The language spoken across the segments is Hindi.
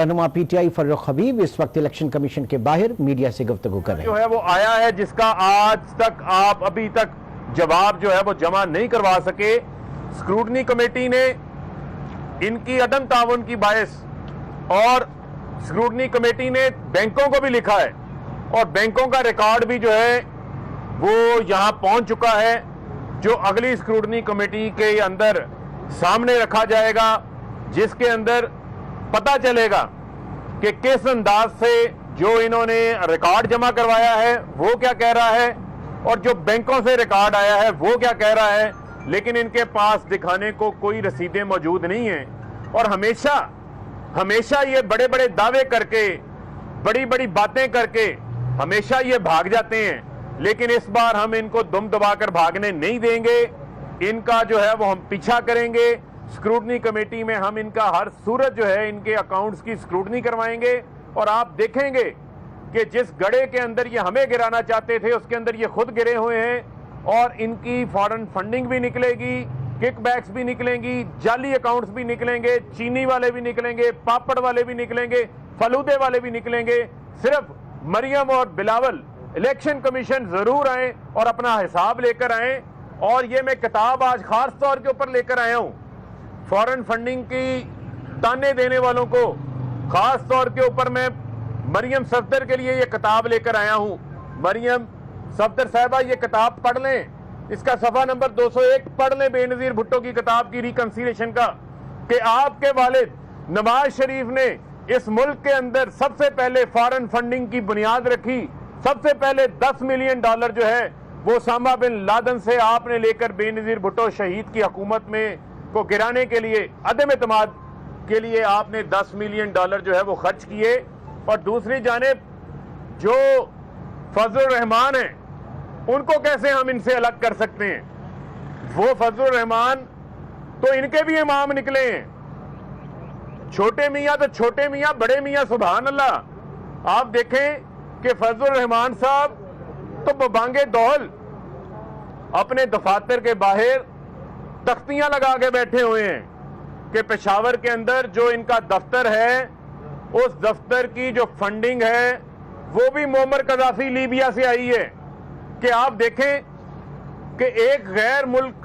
रहनुमा पीटीआई फर्रुख हबीब इस वक्त इलेक्शन कमीशन के बाहर मीडिया से गुफ्तगू कर रहे हैं। जो है वो आया है जिसका आज तक आप अभी तक जवाब जो है वो जमा नहीं करवा सके। स्क्रूटनी कमेटी ने इनकी अदम ताउन की बायस और स्क्रूटनी कमेटी ने बैंकों को भी लिखा है और बैंकों का रिकॉर्ड भी जो है वो यहां पहुंच चुका है, जो अगली स्क्रूटनी कमेटी के अंदर सामने रखा जाएगा, जिसके अंदर पता चलेगा कि किस अंदाज से जो इन्होंने रिकॉर्ड जमा करवाया है वो क्या कह रहा है और जो बैंकों से रिकॉर्ड आया है वो क्या कह रहा है। लेकिन इनके पास दिखाने को कोई रसीदें मौजूद नहीं है और हमेशा ये बड़े बड़े दावे करके, बड़ी बड़ी बातें करके हमेशा ये भाग जाते हैं। लेकिन इस बार हम इनको दुम दबाकर भागने नहीं देंगे, इनका जो है वो हम पीछा करेंगे। स्क्रूटनी कमेटी में हम इनका हर सूरत जो है इनके अकाउंट्स की स्क्रूटनी करवाएंगे और आप देखेंगे कि जिस गड्ढे के अंदर ये हमें गिराना चाहते थे उसके अंदर ये खुद गिरे हुए हैं और इनकी फॉरेन फंडिंग भी निकलेगी, किकबैक्स भी निकलेंगी, जाली अकाउंट्स भी निकलेंगे, चीनी वाले भी निकलेंगे, पापड़ वाले भी निकलेंगे, फलूदे वाले भी निकलेंगे। सिर्फ मरियम और बिलावल इलेक्शन कमीशन जरूर आए और अपना हिसाब लेकर आए। और ये मैं किताब आज खास तौर के ऊपर लेकर आया हूं, फॉरेन फंडिंग की ताने देने वालों को खास तौर के ऊपर मैं मरियम सफदर के लिए ये किताब लेकर आया हूं। मरियम सफदर साहिबा ये किताब पढ़ लें, इसका सफा नंबर 201 पढ़ लें, बेनजीर भुट्टो की किताब की रिकंसिलिएशन का, कि आपके वालिद नवाज शरीफ ने इस मुल्क के अंदर सबसे पहले फॉरेन फंडिंग की बुनियाद रखी। सबसे पहले $10 मिलियन जो है वो उसामा बिन लादेन से आपने लेकर बेनजीर भुट्टो शहीद की हुकूमत में को गिराने के लिए, अदम एतमाद के लिए आपने $10 मिलियन जो है वो खर्च किए। और दूसरी जानिब जो फजलुर रहमान है उनको कैसे हम इनसे अलग कर सकते हैं? वो फजलुर रहमान तो इनके भी इमाम निकले हैं। छोटे मियाँ तो छोटे मियाँ, बड़े मियाँ सुभान अल्लाह। आप देखें कि फजलुर रहमान साहब तो बबांगे दौल अपने दफातर के बाहर तख्तियां लगा के बैठे हुए हैं कि पेशावर के अंदर जो इनका दफ्तर है उस दफ्तर की जो फंडिंग है वो भी मोअम्मर कज़ाफी लीबिया से आई है। कि आप देखें कि एक गैर मुल्क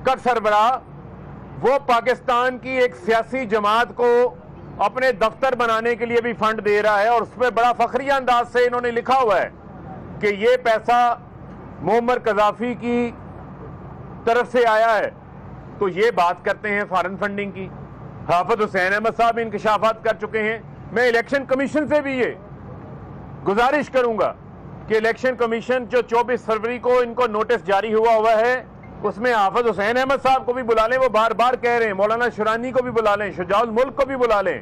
का सरबराह वो पाकिस्तान की एक सियासी जमात को अपने दफ्तर बनाने के लिए भी फंड दे रहा है और उसमें बड़ा फखरिया अंदाज से इन्होंने लिखा हुआ है कि ये पैसा मोअम्मर कज़ाफी की तरफ से आया है। तो ये बात करते हैं फॉरेन फंडिंग की। हाफिज हुसैन अहमद साहब इंकशाफात कर चुके हैं। मैं इलेक्शन कमीशन से भी ये गुजारिश करूंगा कि इलेक्शन कमीशन जो 24 फरवरी को इनको नोटिस जारी हुआ है उसमें हाफिज हुसैन अहमद साहब को भी बुला लें, वो बार बार कह रहे हैं, मौलाना शुरानी को भी बुला लें, शुजाउल मुल्क को भी बुला लें,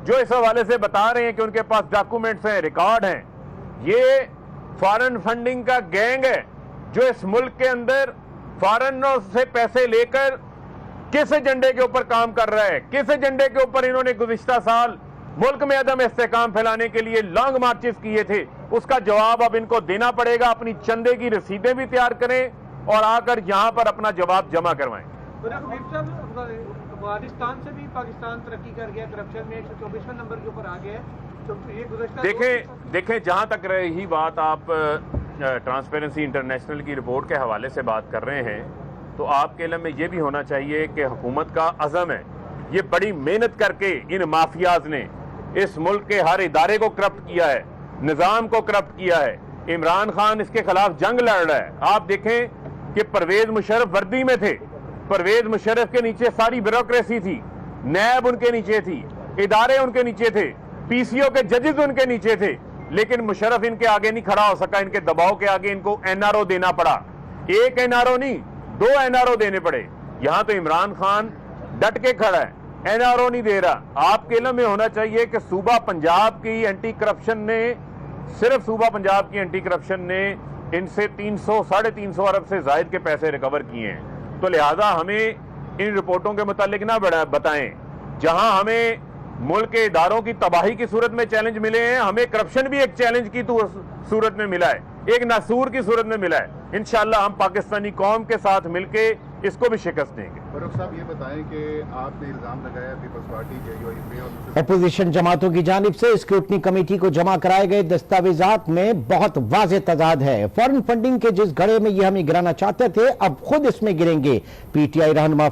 जो इस हवाले से बता रहे हैं कि उनके पास डॉक्यूमेंट्स हैं, रिकॉर्ड हैं। ये फॉरेन फंडिंग का गैंग है जो इस मुल्क के अंदर फॉरेनरों से पैसे लेकर किस एजेंडे के ऊपर काम कर रहा है, किस एजेंडे के ऊपर इन्होंने गुज़िश्ता साल मुल्क में अदम इस्तेकाम फैलाने के लिए लॉन्ग मार्चेस किए थे, उसका जवाब अब इनको देना पड़ेगा। अपनी चंदे की रसीदें भी तैयार करें और आकर यहां पर अपना जवाब जमा करवाएं। अफगानिस्तान से भी पाकिस्तान तरक्की कर गया, करप्शन में 124वें नंबर के ऊपर आ गया है। तो ये देखें जहां तक रही बात, आप ट्रांसपेरेंसी इंटरनेशनल की रिपोर्ट के हवाले से बात कर रहे हैं, तो आपके इल्म में यह भी होना चाहिए कि हुकूमत का अज़म है, ये बड़ी मेहनत करके इन माफियाज ने इस मुल्क के हर इदारे को करप्ट किया है, निज़ाम को करप्ट किया है। इमरान खान इसके खिलाफ जंग लड़ रहा है। आप देखें कि परवेज मुशर्रफ वर्दी में थे, परवेज मुशर्रफ के नीचे सारी ब्यूरोक्रेसी थी, नैब उनके नीचे थी, इदारे उनके नीचे थे, पीसीओ के जजेस उनके नीचे थे, लेकिन मुशर्रफ इनके आगे नहीं खड़ा हो सका। इनके दबाव के आगे इनको एनआरओ देना पड़ा। एक एनआरओ नहीं, 2 एनआरओ देने पड़े। यहां तो इमरान खान डट के खड़ा है, एनआरओ नहीं दे रहा। आपके इल्म में होना चाहिए कि सूबा पंजाब की एंटी करप्शन ने, सिर्फ सूबा पंजाब की एंटी करप्शन ने इनसे 300-350 अरब से जायद के पैसे रिकवर किए हैं। तो लिहाजा हमें इन रिपोर्टों के मुतालिक ना बताएं। जहां हमें मुल्क के इदारों की तबाही की सूरत में चैलेंज मिले हैं, हमें करप्शन भी एक चैलेंज की सूरत में मिला है, एक नासूर की सूरत में मिला है। इंशाअल्लाह हम पाकिस्तानी कौम के साथ मिलके इसको भी शिकस्त देंगे। फारूक साहब ये बताएं कि आपने इल्जाम लगाया पीपल्स पार्टी जेयूआई पे और अपोजिशन जमातों की जानिब से स्क्रूटनी कमेटी को जमा कराए गए दस्तावेजात में बहुत वाज़ेह तजाद है। फॉरेन फंडिंग के जिस घड़े में ये हमें गिराना चाहते थे, अब खुद इसमें गिरेंगे। पीटीआई रहनुमा